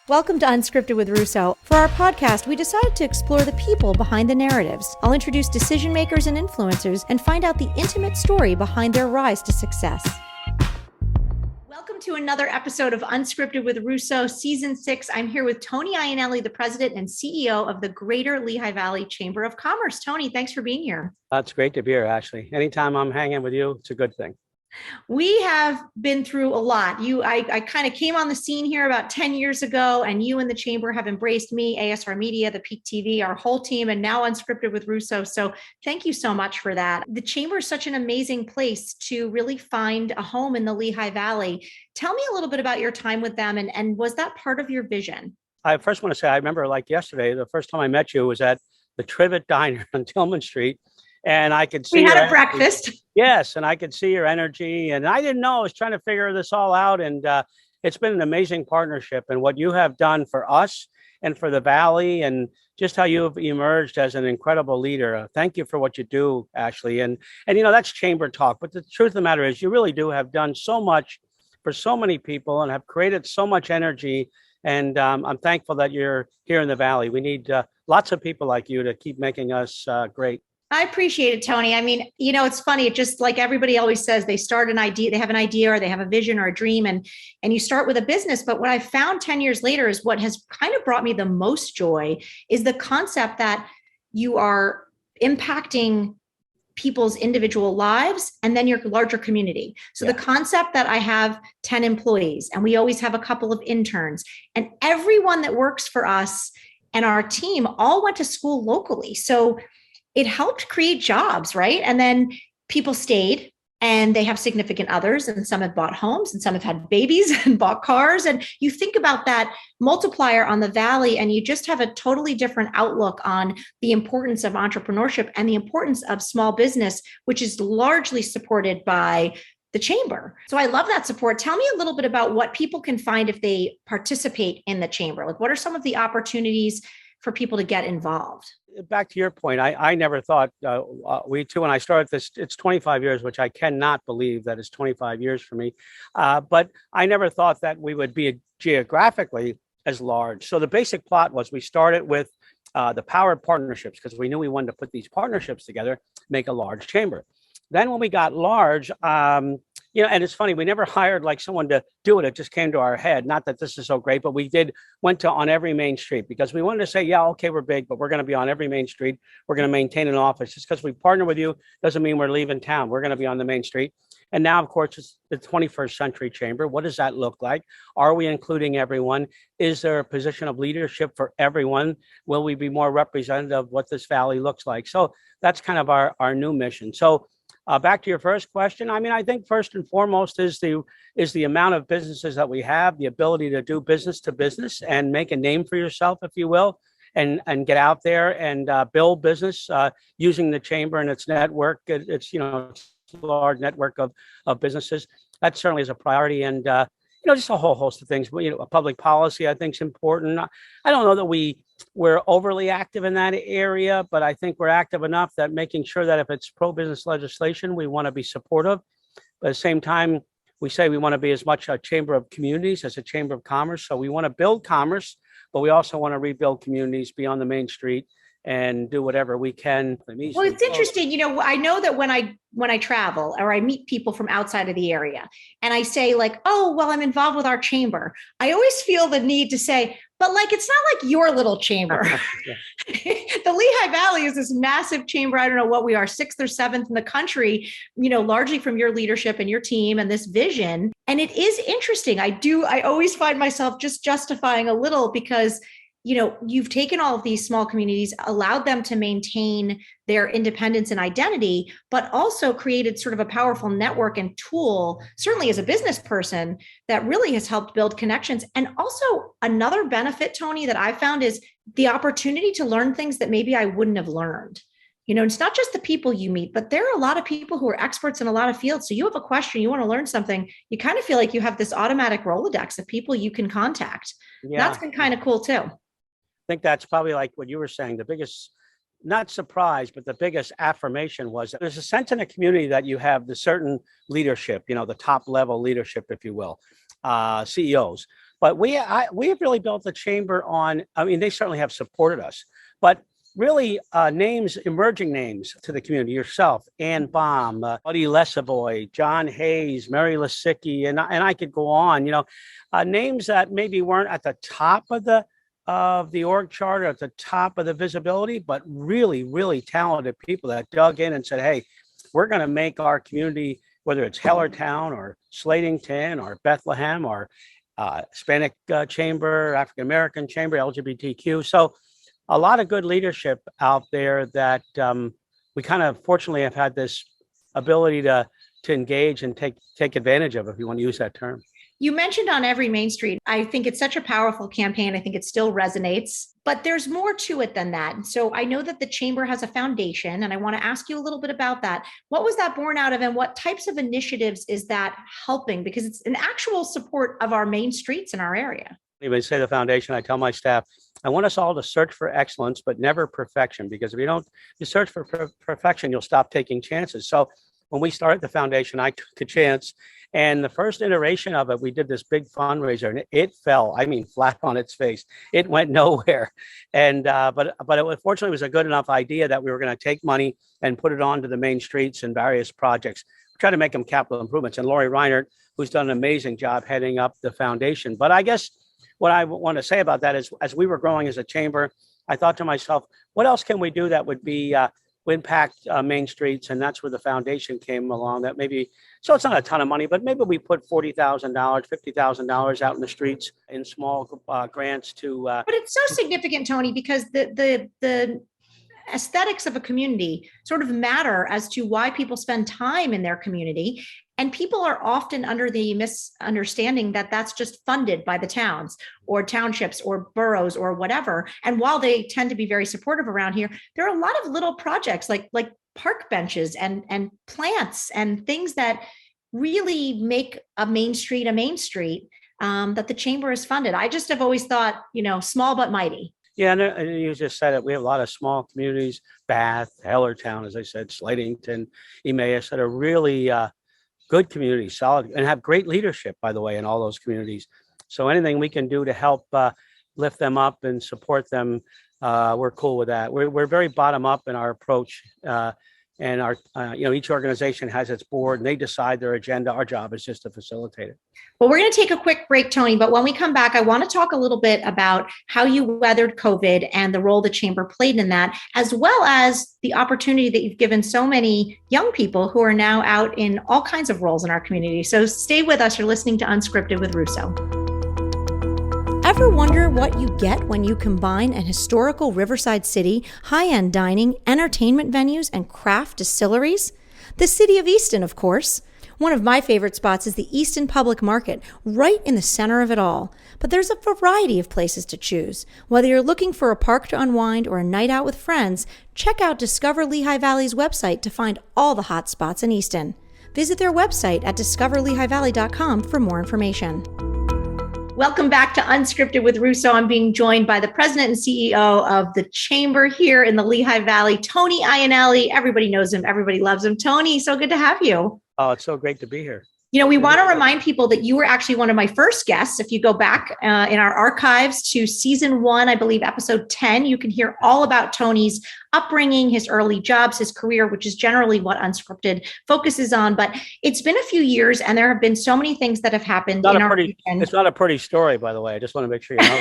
Welcome to Unscripted with Russo. For our podcast, we decided to explore the people behind the narratives. I'll introduce decision makers and influencers and find out the intimate story behind their rise to success. Welcome to another episode of Unscripted with Russo, Season 6. I'm here with Tony Iannelli, the president and CEO of the Greater Lehigh Valley Chamber of Commerce. Tony, thanks for being here. It's great to be here, Ashley. Anytime I'm hanging with you, it's a good thing. We have been through a lot. I kind of came on the scene here about 10 years ago, and you and the chamber have embraced me, ASR Media, the Peak TV, our whole team, and now Unscripted with Russo. So thank you so much for that. The chamber is such an amazing place to really find a home in the Lehigh Valley. Tell me a little bit about your time with them, and was that part of your vision? I first want to say, I remember like yesterday, the first time I met you was at the Trivet Diner on Tillman Street. And I could see we had a breakfast. Yes, and I could see your energy. And I didn't know. I was trying to figure this all out. And it's been an amazing partnership. And what you have done for us and for the Valley, and just how you've emerged as an incredible leader. Thank you for what you do, Ashley. And you know, that's chamber talk. But the truth of the matter is, you really do have done so much for so many people and have created so much energy. And I'm thankful that you're here in the Valley. We need lots of people like you to keep making us great. I appreciate it, Tony. I mean, you know, it's funny. It just like everybody always says, they start an idea, they have an idea or they have a vision or a dream, and you start with a business. But what I found 10 years later is what has kind of brought me the most joy is the concept that you are impacting people's individual lives and then your larger community. So the concept that I have 10 employees and we always have a couple of interns, and everyone that works for us and our team all went to school locally. So it helped create jobs, right? And then people stayed and they have significant others, and some have bought homes and some have had babies and bought cars. And you think about that multiplier on the Valley, and you just have a totally different outlook on the importance of entrepreneurship and the importance of small business, which is largely supported by the chamber. So I love that support. Tell me a little bit about what people can find if they participate in the chamber. Like, what are some of the opportunities for people to get involved? Back to your point, I never thought we too, when I started this, it's 25 years, which I cannot believe that it's 25 years for me. But I never thought that we would be geographically as large. So the basic plot was we started with the powered partnerships because we knew we wanted to put these partnerships together, make a large chamber. Then when we got large, you know, and it's funny, we never hired like someone to do it. It just came to our head. Not that this is so great, but we went to on every main street because we wanted to say, yeah, okay, we're big, but we're going to be on every main street. We're going to maintain an office. Just because we partner with you doesn't mean we're leaving town. We're going to be on the main street. And now, of course, it's the 21st century chamber. What does that look like? Are we including everyone? Is there a position of leadership for everyone? Will we be more representative of what this Valley looks like? So that's kind of our new mission. So back to your first question. I mean, I think first and foremost is the amount of businesses that we have, the ability to do business to business and make a name for yourself, if you will, and get out there and build business using the chamber and its network. It's, you know, it's a large network of businesses. That certainly is a priority. And, you know, just a whole host of things. You know, public policy, I think, is important. I don't know that we're overly active in that area, but I think we're active enough that making sure that if it's pro-business legislation, we want to be supportive. But at the same time, we say we want to be as much a chamber of communities as a chamber of commerce. So we want to build commerce, but we also want to rebuild communities beyond the main street and do whatever we can. Well, it's interesting. You know, I know that when I travel or I meet people from outside of the area and I say like, oh, well, I'm involved with our chamber, I always feel the need to say, but like, it's not like your little chamber. The Lehigh Valley is this massive chamber. I don't know what we are, 6th or 7th in the country, you know, largely from your leadership and your team and this vision. And it is interesting. I always find myself just justifying a little because, you know, you've taken all of these small communities, allowed them to maintain their independence and identity, but also created sort of a powerful network and tool, certainly as a business person, that really has helped build connections. And also another benefit, Tony, that I found is the opportunity to learn things that maybe I wouldn't have learned. You know, it's not just the people you meet, but there are a lot of people who are experts in a lot of fields. So you have a question, you want to learn something, you kind of feel like you have this automatic Rolodex of people you can contact. Yeah. That's been kind of cool too. I think that's probably like what you were saying, the biggest, not surprise, but the biggest affirmation was that there's a sense in a community that you have the certain leadership, you know, the top level leadership, if you will, CEOs, But we have really built the chamber on, I mean, they certainly have supported us, but really names, emerging names to the community, yourself, Ann Baum, Buddy Lesavoy, John Hayes, Mary Lisicki, and I could go on, names that maybe weren't at the top of the org chart or at the top of the visibility, but really, really talented people that dug in and said, hey, we're going to make our community, whether it's Hellertown or Slatington or Bethlehem or Hispanic Chamber, African American Chamber, LGBTQ. So a lot of good leadership out there that we kind of fortunately have had this ability to engage and take advantage of, if you want to use that term. You mentioned On Every Main Street. I think it's such a powerful campaign. I think it still resonates, but there's more to it than that. And so I know that the chamber has a foundation, and I want to ask you a little bit about that. What was that born out of, and what types of initiatives is that helping? Because it's an actual support of our main streets in our area. When I say the foundation, I tell my staff, I want us all to search for excellence, but never perfection, because if you search for perfection, you'll stop taking chances. So when we started the foundation, I took a chance. And the first iteration of it, we did this big fundraiser, and it fell, I mean, flat on its face. It went nowhere. And but it fortunately was a good enough idea that we were going to take money and put it onto the main streets and various projects, try to make them capital improvements. And Lori Reinert, who's done an amazing job heading up the foundation. But I guess what I want to say about that is, as we were growing as a chamber, I thought to myself, what else can we do that would be impact main streets? And that's where the foundation came along. That maybe, so it's not a ton of money, but maybe we put $40,000, $50,000 out in the streets in small grants to. But it's so significant, Tony, because the aesthetics of a community sort of matter as to why people spend time in their community. And people are often under the misunderstanding that that's just funded by the towns or townships or boroughs or whatever. And while they tend to be very supportive around here, there are a lot of little projects like park benches and plants and things that really make a main street that the chamber has funded. I just have always thought, small but mighty. Yeah, and you just said it. We have a lot of small communities, Bath, Hellertown, as I said, Slatington, Emmaus, that are really good communities, solid, and have great leadership, by the way, in all those communities. So anything we can do to help lift them up and support them, we're cool with that. We're very bottom up in our approach, and our each organization has its board and they decide their agenda. Our job is just to facilitate it. Well, we're going to take a quick break, Tony, but when we come back, I want to talk a little bit about how you weathered COVID and the role the chamber played in that, as well as the opportunity that you've given so many young people who are now out in all kinds of roles in our community. So stay with us. You're listening to Unscripted with Russo. Ever wonder what you get when you combine an historical riverside city, high-end dining, entertainment venues, and craft distilleries? The city of Easton, of course. One of my favorite spots is the Easton Public Market, right in the center of it all. But there's a variety of places to choose. Whether you're looking for a park to unwind or a night out with friends, check out Discover Lehigh Valley's website to find all the hot spots in Easton. Visit their website at discoverlehighvalley.com for more information. Welcome back to Unscripted with Russo. I'm being joined by the president and CEO of the chamber here in the Lehigh Valley, Tony Iannelli. Everybody knows him. Everybody loves him. Tony, so good to have you. Oh, it's so great to be here. We want to remind people that you were actually one of my first guests. If you go back in our archives to season 1, I believe episode 10, you can hear all about Tony's upbringing, his early jobs, his career, which is generally what Unscripted focuses on. But it's been a few years and there have been so many things that have happened in our region. It's not a pretty story, by the way. I just want to make sure you know.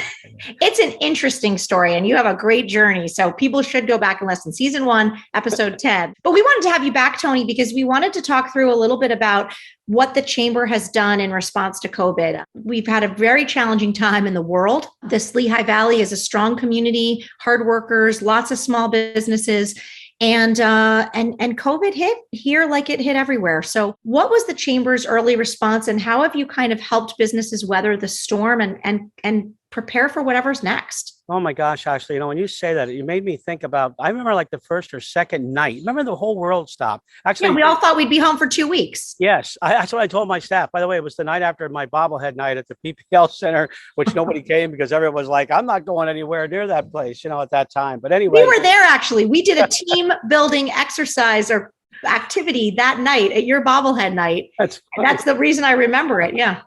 It's an interesting story and you have a great journey. So people should go back and listen. Season 1, episode 10. But we wanted to have you back, Tony, because we wanted to talk through a little bit about what the chamber has done in response to COVID. We've had a very challenging time in the world. This Lehigh Valley is a strong community, hard workers, lots of small businesses, and COVID hit here like it hit everywhere. So what was the chamber's early response and how have you kind of helped businesses weather the storm and prepare for whatever's next? Oh my gosh, Ashley, when you say that, you made me think about, I remember like the first or second night. Remember the whole world stopped. Actually, we all thought we'd be home for 2 weeks. Yes, that's what I told my staff. By the way, it was the night after my bobblehead night at the PPL Center, which nobody came because everyone was like, I'm not going anywhere near that place, at that time. But anyway. We were there, actually. We did a team building exercise or activity that night at your bobblehead night. That's the reason I remember it. Yeah.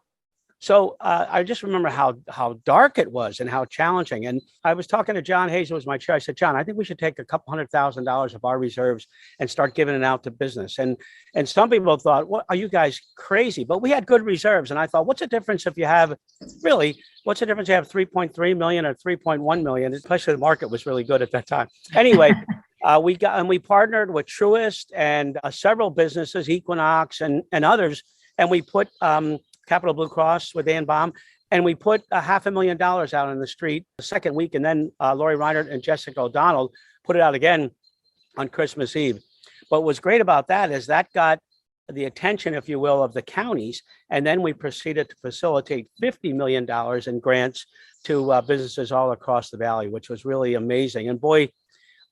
So I just remember how dark it was and how challenging. And I was talking to John Hayes, who was my chair. I said, John, I think we should take a couple $100,000 of our reserves and start giving it out to business. And some people thought, what are you guys crazy? But we had good reserves. And I thought, what's the difference if you have what's the difference? You have 3.3 million or 3.1 million, especially the market was really good at that time. Anyway, we partnered with Truist and several businesses, Equinox and others. And we put Capital Blue Cross with Dan Baum, and we put $500,000 out on the street the second week. And then Lori Reinert and Jessica O'Donnell put it out again on Christmas Eve. But what's great about that is that got the attention, if you will, of the counties. And then we proceeded to facilitate $50 million in grants to businesses all across the valley, which was really amazing. And boy,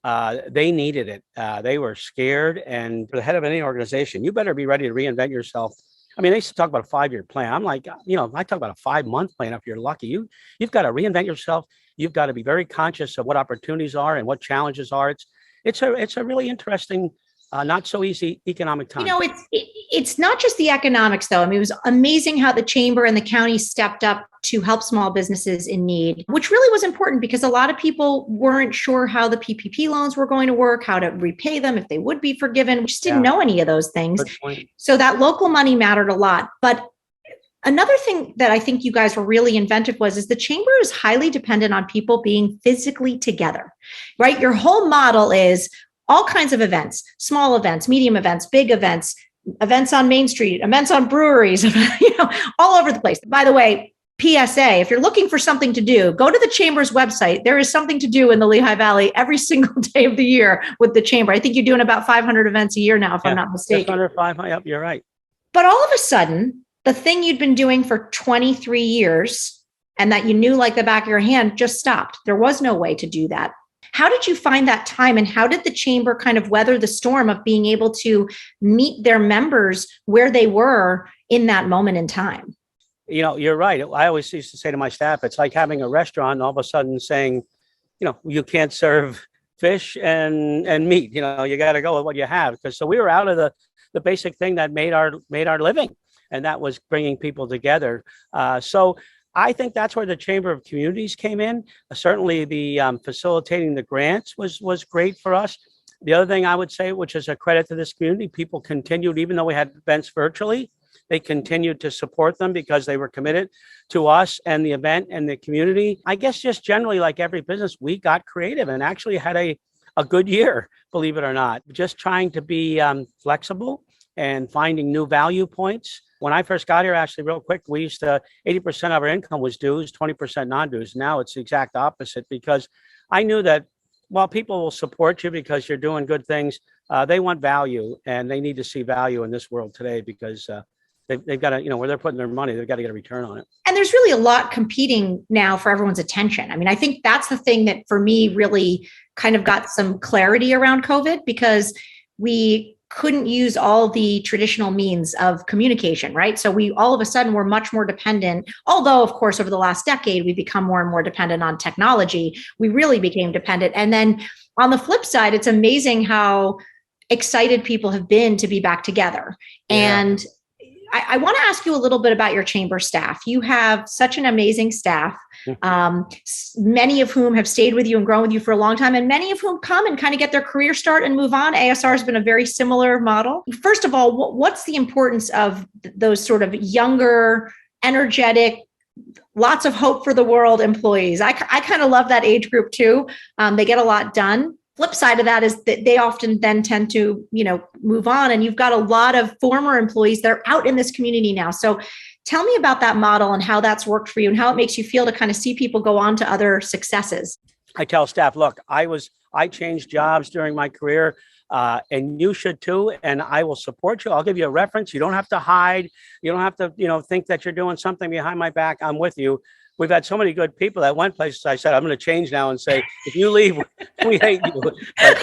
they needed it. They were scared. And for the head of any organization, you better be ready to reinvent yourself. I mean, they used to talk about a 5-year plan. I'm like, I talk about a 5-month plan. If you're lucky, you've got to reinvent yourself. You've got to be very conscious of what opportunities are and what challenges are. It's a really interesting, not so easy economic time. It's not just the economics, though. I mean, it was amazing how the chamber and the county stepped up to help small businesses in need, which really was important because a lot of people weren't sure how the PPP loans were going to work, how to repay them, if they would be forgiven. We just didn't know any of those things. So that local money mattered a lot. But another thing that I think you guys were really inventive is the chamber is highly dependent on people being physically together, right? Your whole model is all kinds of events, small events, medium events, big events, events on Main Street, events on breweries, all over the place. By the way, PSA, if you're looking for something to do, go to the chamber's website. There is something to do in the Lehigh Valley every single day of the year with the chamber. I think you're doing about 500 events a year now, if I'm not mistaken. Just under 500, yep, you're right. But all of a sudden, the thing you'd been doing for 23 years and that you knew like the back of your hand just stopped. There was no way to do that. How did you find that time, and how did the chamber kind of weather the storm of being able to meet their members where they were in that moment in time? You're right. I always used to say to my staff, it's like having a restaurant and all of a sudden saying, you can't serve fish and meat. You got to go with what you have. So we were out of the basic thing that made our living, and that was bringing people together. So I think that's where the Chamber of Communities came in. Certainly the facilitating the grants was great for us. The other thing I would say, which is a credit to this community, people continued, even though we had events virtually, they continued to support them because they were committed to us and the event and the community. I guess just generally, like every business, we got creative and actually had a good year, believe it or not. Just trying to be flexible and finding new value points. When I first got here, actually, real quick, we used to 80% of our income was dues, 20% non-dues. Now it's the exact opposite because I knew that while people will support you because you're doing good things, they want value and they need to see value in this world today because they've got to, where they're putting their money, they've got to get a return on it. And there's really a lot competing now for everyone's attention. I mean, I think that's the thing that for me really kind of got some clarity around COVID because we couldn't use all the traditional means of communication, right? So we all of a sudden were much more dependent, although of course over the last decade, we've become more and more dependent on technology. We really became dependent. And then on the flip side, it's amazing how excited people have been to be back together. Yeah. And I want to ask you a little bit about your chamber staff. You have such an amazing staff, many of whom have stayed with you and grown with you for a long time, and many of whom come and kind of get their career start and move on. ASR has been a very similar model. First of all, what's the importance of those sort of younger, energetic, lots of hope for the world employees? I kind of love that age group too. They get a lot done. Flip side of that is that they often then tend to, move on. And you've got a lot of former employees that are out in this community now. So tell me about that model and how that's worked for you and how it makes you feel to kind of see people go on to other successes. I tell staff, look, I changed jobs during my career and you should too. And I will support you. I'll give you a reference. You don't have to hide. You don't have to, think that you're doing something behind my back. I'm with you. We've had so many good people that went places. I said, I'm going to change now and say, if you leave, we hate you. But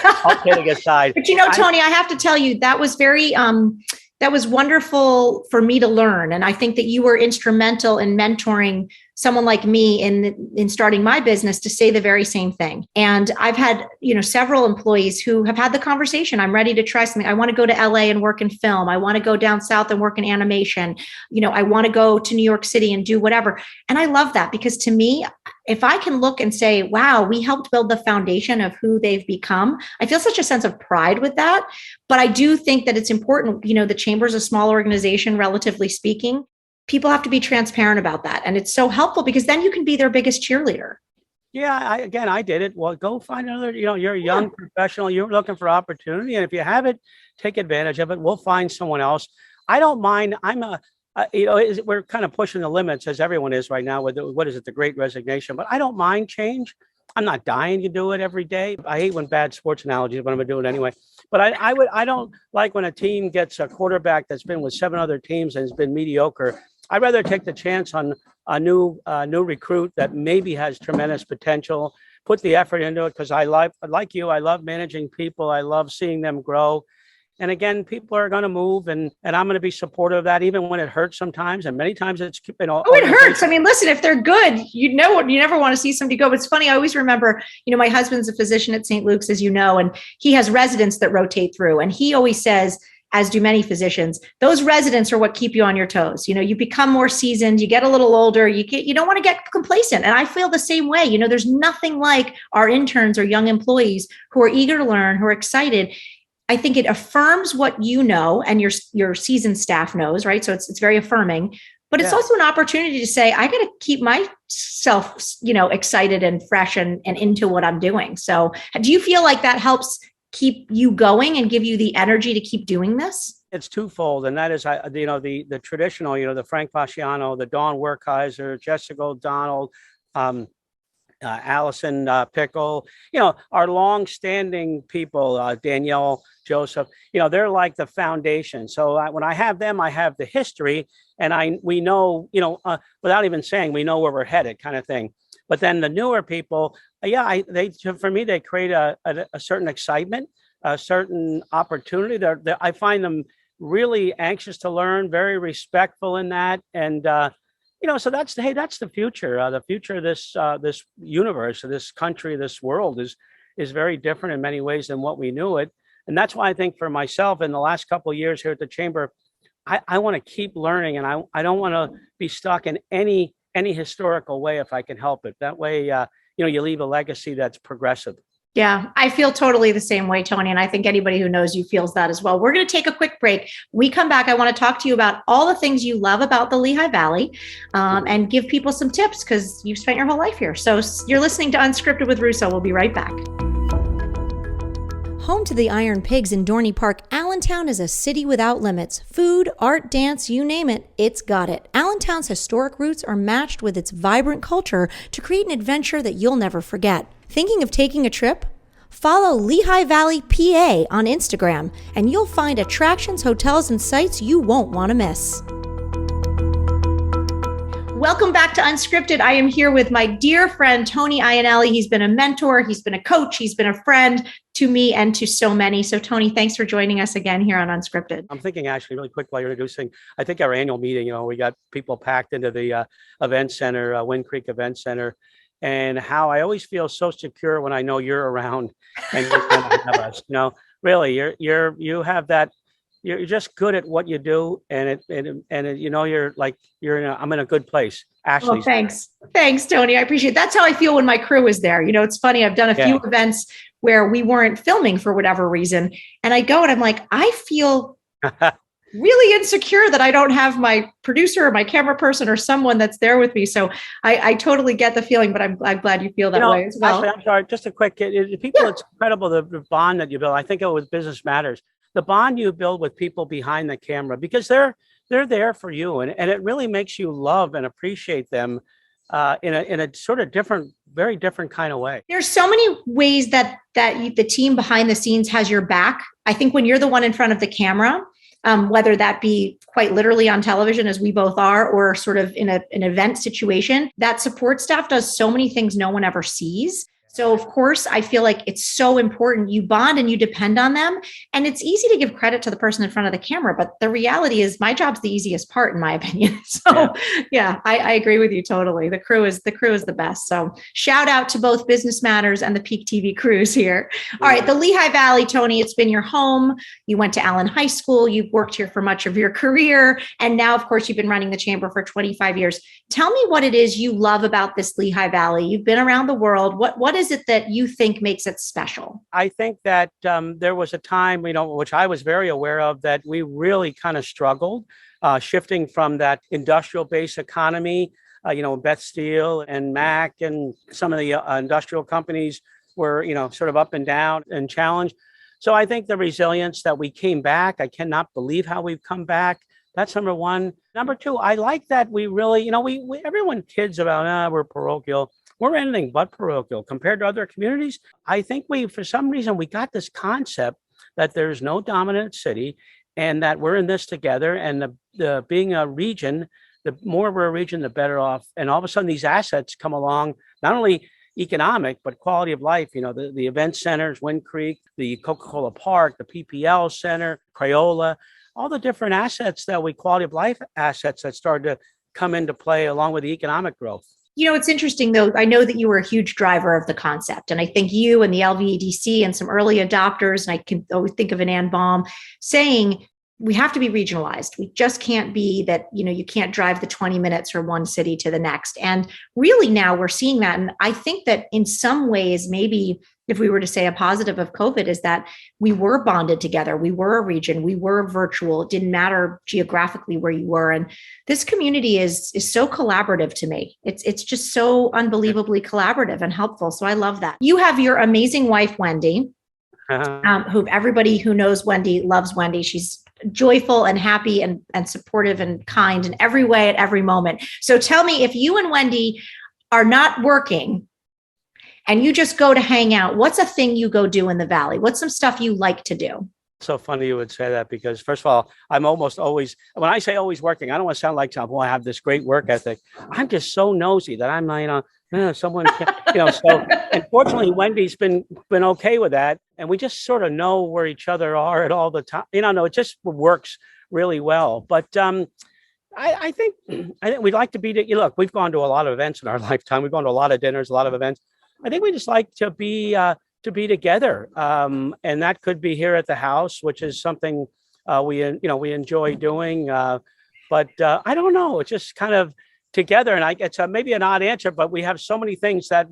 I'll kidding aside. But Tony, I have to tell you, that was very, that was wonderful for me to learn. And I think that you were instrumental in mentoring someone like me in starting my business to say the very same thing. And I've had, several employees who have had the conversation. I'm ready to try something. I want to go to LA and work in film. I want to go down south and work in animation. I want to go to New York City and do whatever. And I love that, because to me, if I can look and say, wow, we helped build the foundation of who they've become, I feel such a sense of pride with that. But I do think that it's important, the chamber is a small organization, relatively speaking. People have to be transparent about that. And it's so helpful, because then you can be their biggest cheerleader. Yeah, I did it. Well, go find another, you're a young professional, you're looking for opportunity. And if you have it, take advantage of it. We'll find someone else. I don't mind. We're kind of pushing the limits, as everyone is right now with the Great Resignation, but I don't mind change. I'm not dying to do it every day. I hate when bad sports analogies, but I'm gonna do it anyway. But I don't like when a team gets a quarterback that's been with 7 other teams and has been mediocre. I'd rather take the chance on a new recruit that maybe has tremendous potential, put the effort into it, because I love managing people. I love seeing them grow. And again, people are going to move, and I'm going to be supportive of that, even when it hurts sometimes. And many times it's, it hurts. I mean, listen, if they're good, you never want to see somebody go. But it's funny. I always remember, my husband's a physician at St. Luke's, as you know, and he has residents that rotate through. And he always says, as do many physicians, those residents are what keep you on your toes. You become more seasoned, you get a little older, you don't want to get complacent. And I feel the same way. There's nothing like our interns or young employees who are eager to learn, who are excited. I think it affirms what you know and your seasoned staff knows, right? So it's very affirming, but it's also an opportunity to say, I got to keep myself, excited and fresh and into what I'm doing. So do you feel like that helps keep you going and give you the energy to keep doing this? It's twofold. And that is, the traditional, the Frank Fasciano, the Dawn Werkheiser, Jessica O'Donnell, Allison Pickle, our long-standing people, Danielle Joseph, they're like the foundation. So when I have them, I have the history, and we know, without even saying, we know where we're headed, kind of thing. But then the newer people, for me, they create a certain excitement, a certain opportunity. I find them really anxious to learn, very respectful in that, and so that's the future. The future of this universe, of this country, this world is very different in many ways than what we knew it. And that's why I think for myself, in the last couple of years here at the Chamber, I want to keep learning, and I don't want to be stuck in any historical way if I can help it. That way, you leave a legacy that's progressive. Yeah, I feel totally the same way, Tony. And I think anybody who knows you feels that as well. We're going to take a quick break. When we come back, I want to talk to you about all the things you love about the Lehigh Valley, and give people some tips, because you've spent your whole life here. So you're listening to Unscripted with Russo. We'll be right back. Home to the Iron Pigs in Dorney Park, Allentown is a city without limits. Food, art, dance, you name it, it's got it. Allentown's historic roots are matched with its vibrant culture to create an adventure that you'll never forget. Thinking of taking a trip? Follow Lehigh Valley PA on Instagram, and you'll find attractions, hotels, and sites you won't want to miss. Welcome back to Unscripted. I am here with my dear friend, Tony Iannelli. He's been a mentor, he's been a coach, he's been a friend to me and to so many. So Tony, thanks for joining us again here on Unscripted. I'm thinking actually really quick while you're introducing, I think our annual meeting, we got people packed into the event center, Wind Creek Event Center, and how I always feel so secure when I know you're around and you're going to have us. Really, you have that. You're just good at what you do, and I'm in a good place. Ashley. Oh, thanks, Tony. I appreciate it. That's how I feel when my crew is there. It's funny. I've done a few events where we weren't filming for whatever reason, and I go and I'm like, I feel really insecure that I don't have my producer or my camera person or someone that's there with me. So I totally get the feeling, but I'm glad you feel that way as well. Ashley, I'm sorry. Just a quick, people, It's incredible the bond that you build. I think it was Business Matters. The bond you build with people behind the camera, because they're there for you, and it really makes you love and appreciate them in a sort of very different kind of way. There's so many ways that the team behind the scenes has your back. I think when you're the one in front of the camera, whether that be quite literally on television, as we both are, or sort of in an event situation, that support staff does so many things no one ever sees. So, of course, I feel like it's so important. You bond and you depend on them. And it's easy to give credit to the person in front of the camera, but the reality is my job's the easiest part, in my opinion. So, yeah, I agree with you totally. The crew is the best. So, shout out to both Business Matters and the Peak TV crews here. All right, the Lehigh Valley, Tony, it's been your home. You went to Allen High School. You've worked here for much of your career. And now, of course, you've been running the chamber for 25 years. Tell me what it is you love about this Lehigh Valley. You've been around the world. What is it that you think makes it special? I think that there was a time, which I was very aware of, that we really kind of struggled shifting from that industrial-based economy. Beth Steel and Mac and some of the industrial companies were, sort of up and down and challenged. So I think the resilience that we came back, I cannot believe how we've come back. That's number one. Number two, I like that we really, everyone kids about, we're parochial. We're anything but parochial compared to other communities. I think for some reason, we got this concept that there's no dominant city and that we're in this together. And the being a region, the more we're a region, the better off. And all of a sudden, these assets come along, not only economic, but quality of life. The event centers, Wind Creek, the Coca-Cola Park, the PPL Center, Crayola, all the different assets quality of life assets that started to come into play along with the economic growth. It's interesting, though. I know that you were a huge driver of the concept. And I think you and the LVEDC and some early adopters, and I can always think of an Ann Baum saying, we have to be regionalized. We just can't be that, you can't drive the 20 minutes from one city to the next. And really now we're seeing that. And I think that in some ways, maybe if we were to say a positive of COVID is that we were bonded together. We were a region. We were virtual. It didn't matter geographically where you were. And this community is so collaborative to me. It's just so unbelievably collaborative and helpful. So I love that. You have your amazing wife, Wendy, who everybody who knows Wendy loves Wendy. She's joyful and happy and supportive and kind in every way at every moment. So tell me, if you and Wendy are not working and you just go to hang out, what's a thing you go do in the Valley? What's some stuff you like to do? So funny you would say that, because first of all, I'm almost always, when I say always working, I don't want to sound like, I have this great work ethic. I'm just so nosy that I'm like, someone, so unfortunately, Wendy's been okay with that. And we just sort of know where each other are at all the time. No, it just works really well. But I think we'd like to be, look, we've gone to a lot of events in our lifetime. We've gone to a lot of dinners, a lot of events. I think we just like to be together. And that could be here at the house, which is something we enjoy doing. But I don't know. It's just kind of together. And it's maybe an odd answer, but we have so many things that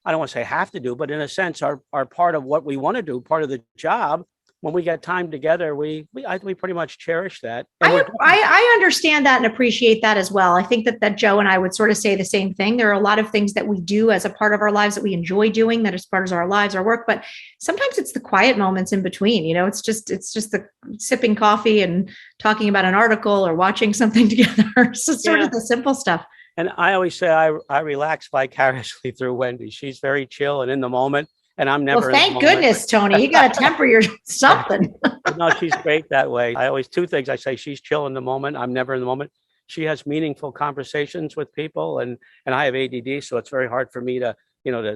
I don't want to say have to do, but in a sense are part of what we want to do, part of the job. When we get time together, we pretty much cherish that. I understand that and appreciate that as well. I think that Joe and I would sort of say the same thing. There are a lot of things that we do as a part of our lives that we enjoy doing, that is part of our lives, our work. But sometimes it's the quiet moments in between. It's just the sipping coffee and talking about an article or watching something together. So sort of the simple stuff. And I always say I relax vicariously through Wendy. She's very chill and in the moment. And I'm never. Well, thank goodness, Tony. You got to temper your something. No, she's great that way. Two things I say: she's chill in the moment. I'm never in the moment. She has meaningful conversations with people, and I have ADD, so it's very hard for me to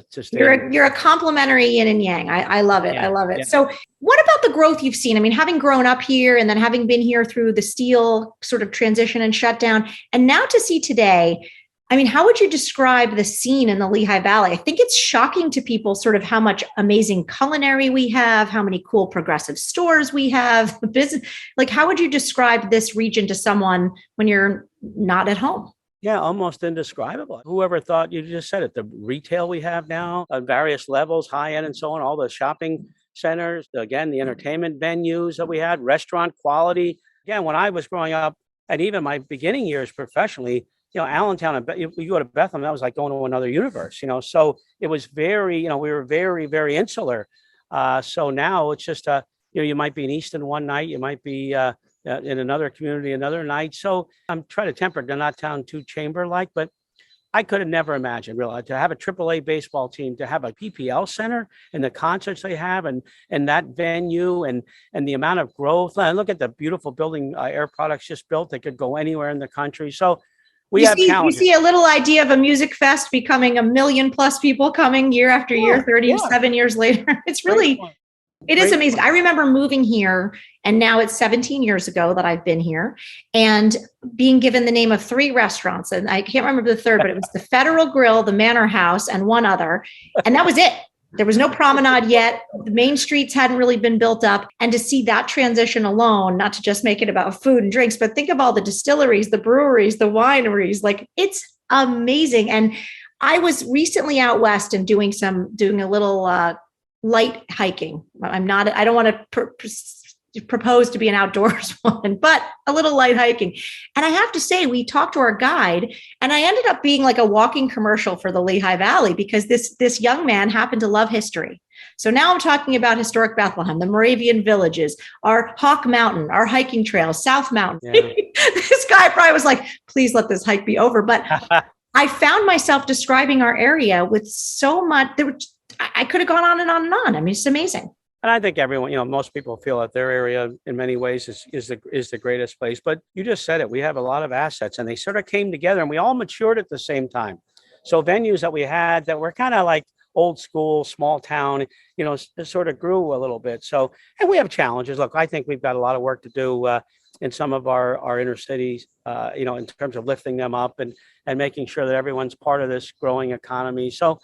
stay. You're a complimentary yin and yang. I love it. Yeah, I love it. yeah. So, what about the growth you've seen? I mean, having grown up here and then having been here through the steel sort of transition and shutdown, and now to see today. I mean, how would you describe the scene in the Lehigh Valley? I think it's shocking to people sort of how much amazing culinary we have, how many cool progressive stores we have, business. Like, how would you describe this region to someone when you're not at home? Yeah, almost indescribable. Whoever thought, you just said it, the retail we have now on various levels, high end and so on, all the shopping centers, again, the entertainment venues that we had, restaurant quality. Again, when I was growing up, and even my beginning years professionally, Allentown, you go to Bethlehem, that was like going to another universe, so it was very, we were very, very insular. So now it's just, you might be in Easton one night, you might be in another community another night. So I'm trying to temper, they're not sound too chamber-like, but I could have never imagined really to have a AAA baseball team, to have a PPL center and the concerts they have and that venue and the amount of growth. And look at the beautiful building Air Products just built. They could go anywhere in the country. So we have You challenges. see a little idea of a music fest becoming 1 million+ people coming year after year, 37 years later. It's really, it is amazing. I remember moving here, and now it's 17 years ago that I've been here, and being given the name of 3 restaurants. And I can't remember the third, but it was the Federal Grill, the Manor House, and one other. And that was it. There was no promenade yet. The main streets hadn't really been built up. And to see that transition alone, not to just make it about food and drinks, but think of all the distilleries, the breweries, the wineries, like it's amazing. And I was recently out west and doing a little light hiking. I don't want to propose to be an outdoors woman, but a little light hiking. And I have to say, we talked to our guide, and I ended up being like a walking commercial for the Lehigh Valley, because this young man happened to love history. So now I'm talking about historic Bethlehem, the Moravian villages, our Hawk Mountain, our hiking trails, South Mountain. Yeah. This guy probably was like, please let this hike be over. But I found myself describing our area with so much. I could have gone on and on and on. I mean, it's amazing. And I think everyone, most people feel that their area in many ways is the greatest place. But you just said it. We have a lot of assets, and they sort of came together, and we all matured at the same time. So venues that we had that were kind of like old school, small town, sort of grew a little bit. So, and we have challenges. Look, I think we've got a lot of work to do in some of our inner cities, in terms of lifting them up and making sure that everyone's part of this growing economy. So,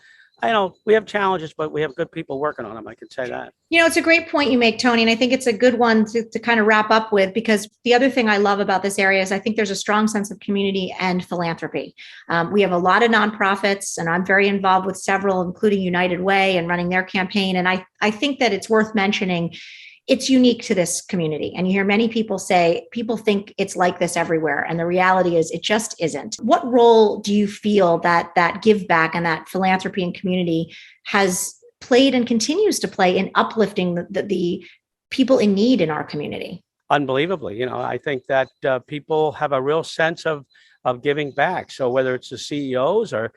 we have challenges, but we have good people working on them. I can say that. It's a great point you make, Tony. And I think it's a good one to kind of wrap up with, because the other thing I love about this area is I think there's a strong sense of community and philanthropy. We have a lot of nonprofits, and I'm very involved with several, including United Way and running their campaign. And I think that it's worth mentioning. It's unique to this community. And you hear many people say, people think it's like this everywhere. And the reality is it just isn't. What role do you feel that give back and that philanthropy and community has played and continues to play in uplifting the people in need in our community? Unbelievably. I think that people have a real sense of giving back. So whether it's the CEOs or,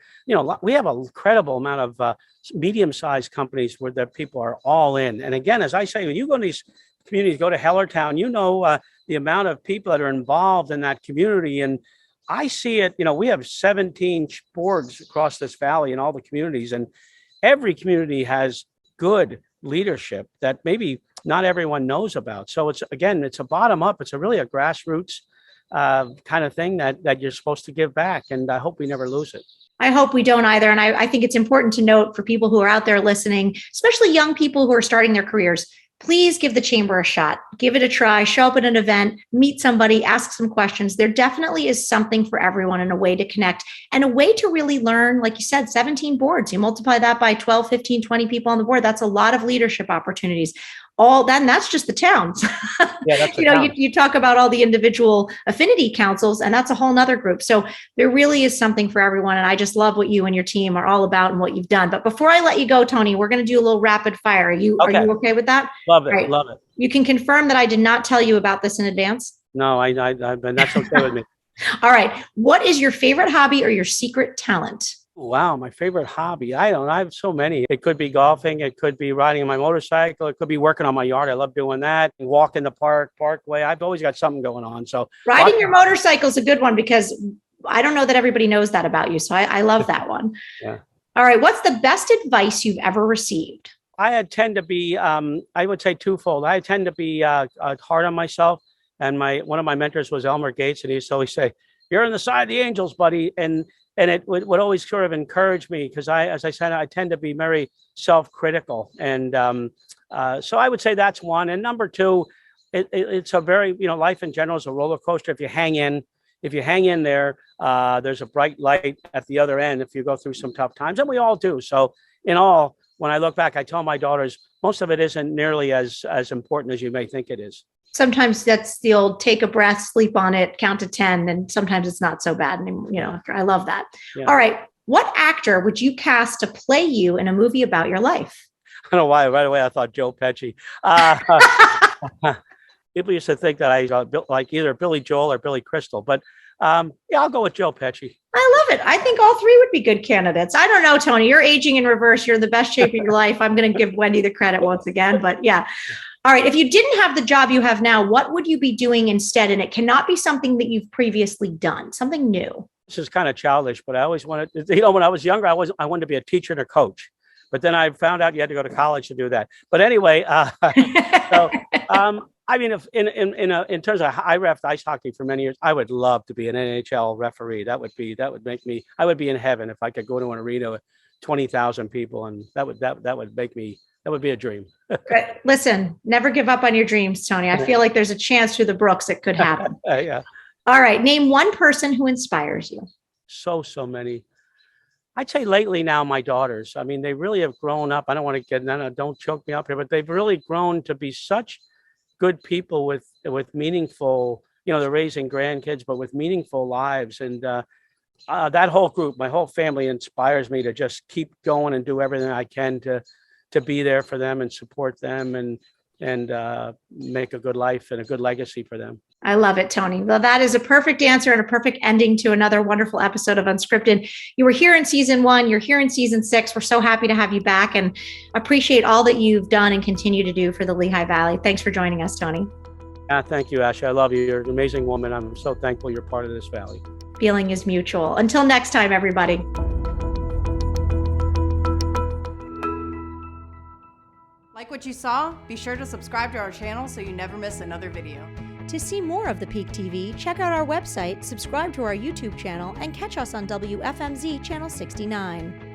we have an incredible amount of medium-sized companies where the people are all in. And again, as I say, when you go to these communities, go to Hellertown, the amount of people that are involved in that community. And I see it, we have 17 boards across this valley in all the communities, and every community has good leadership that maybe not everyone knows about. So it's a bottom up. It's really a grassroots kind of thing that you're supposed to give back. And I hope we never lose it. I hope we don't either. And I think it's important to note for people who are out there listening, especially young people who are starting their careers, please give the chamber a shot. Give it a try. Show up at an event, meet somebody, ask some questions. There definitely is something for everyone and a way to connect and a way to really learn. Like you said, 17 boards. You multiply that by 12, 15, 20 people on the board. That's a lot of leadership opportunities. That's just the towns. Yeah, that's you talk about all the individual affinity councils, and that's a whole nother group. So there really is something for everyone. And I just love what you and your team are all about and what you've done. But before I let you go, Tony, we're going to do a little rapid fire. Are you okay with that? Love it. Right. Love it. You can confirm that I did not tell you about this in advance? No, that's okay with me. All right. What is your favorite hobby or your secret talent? Wow, my favorite hobby. I have so many. It could be golfing. It could be riding my motorcycle. It could be working on my yard. I love doing that. Walk in the parkway. I've always got something going on. So riding your motorcycle is a good one, because I don't know that everybody knows that about you. So I love that one. Yeah. All right. What's the best advice you've ever received? I tend to be, I would say twofold. I tend to be hard on myself. And one of my mentors was Elmer Gates. And he used to always say, "You're on the side of the angels, buddy." And it would always sort of encourage me, because as I said, I tend to be very self-critical. And so I would say that's one. And number two, it's a very, life in general is a roller coaster. If you hang in there, there's a bright light at the other end if you go through some tough times. And we all do. So in all, when I look back, I tell my daughters, most of it isn't nearly as important as you may think it is. Sometimes that's the old take a breath, sleep on it, count to 10. And sometimes it's not so bad. And, I love that. Yeah. All right. What actor would you cast to play you in a movie about your life? I don't know why. Right away, I thought Joe Pesci. People used to think that I like either Billy Joel or Billy Crystal. But I'll go with Joe Pesci. I love it. I think all three would be good candidates. I don't know, Tony. You're aging in reverse. You're in the best shape of your life. I'm going to give Wendy the credit once again. But yeah. All right. If you didn't have the job you have now, what would you be doing instead? And it cannot be something that you've previously done, something new. this is kind of childish, but I always wanted, when I was younger, I wanted to be a teacher and a coach. But then I found out you had to go to college to do that. But anyway, so I mean, if in terms of I ref ice hockey for many years, I would love to be an NHL referee. That would make me. I would be in heaven if I could go to an arena with 20,000 people, and that would make me. That would be a dream. Listen, never give up on your dreams, Tony. I feel like there's a chance through the Brooks it could happen. Yeah. All right. Name one person who inspires you. So many. I'd say lately now, my daughters. I mean, they really have grown up. I don't want to get, no, don't choke me up here, but they've really grown to be such good people with meaningful, they're raising grandkids, but with meaningful lives. And that whole group, my whole family inspires me to just keep going and do everything I can to be there for them and support them and make a good life and a good legacy for them. I love it, Tony. Well, that is a perfect answer and a perfect ending to another wonderful episode of Unscripted. You were here in season 1. You're here in season 6. We're so happy to have you back and appreciate all that you've done and continue to do for the Lehigh Valley. Thanks for joining us, Tony. Thank you, Ashley. I love you. You're an amazing woman. I'm so thankful you're part of this valley. Feeling is mutual. Until next time, everybody. Like what you saw? Be sure to subscribe to our channel so you never miss another video. To see more of the Peak TV, check out our website, subscribe to our YouTube channel, and catch us on WFMZ Channel 69.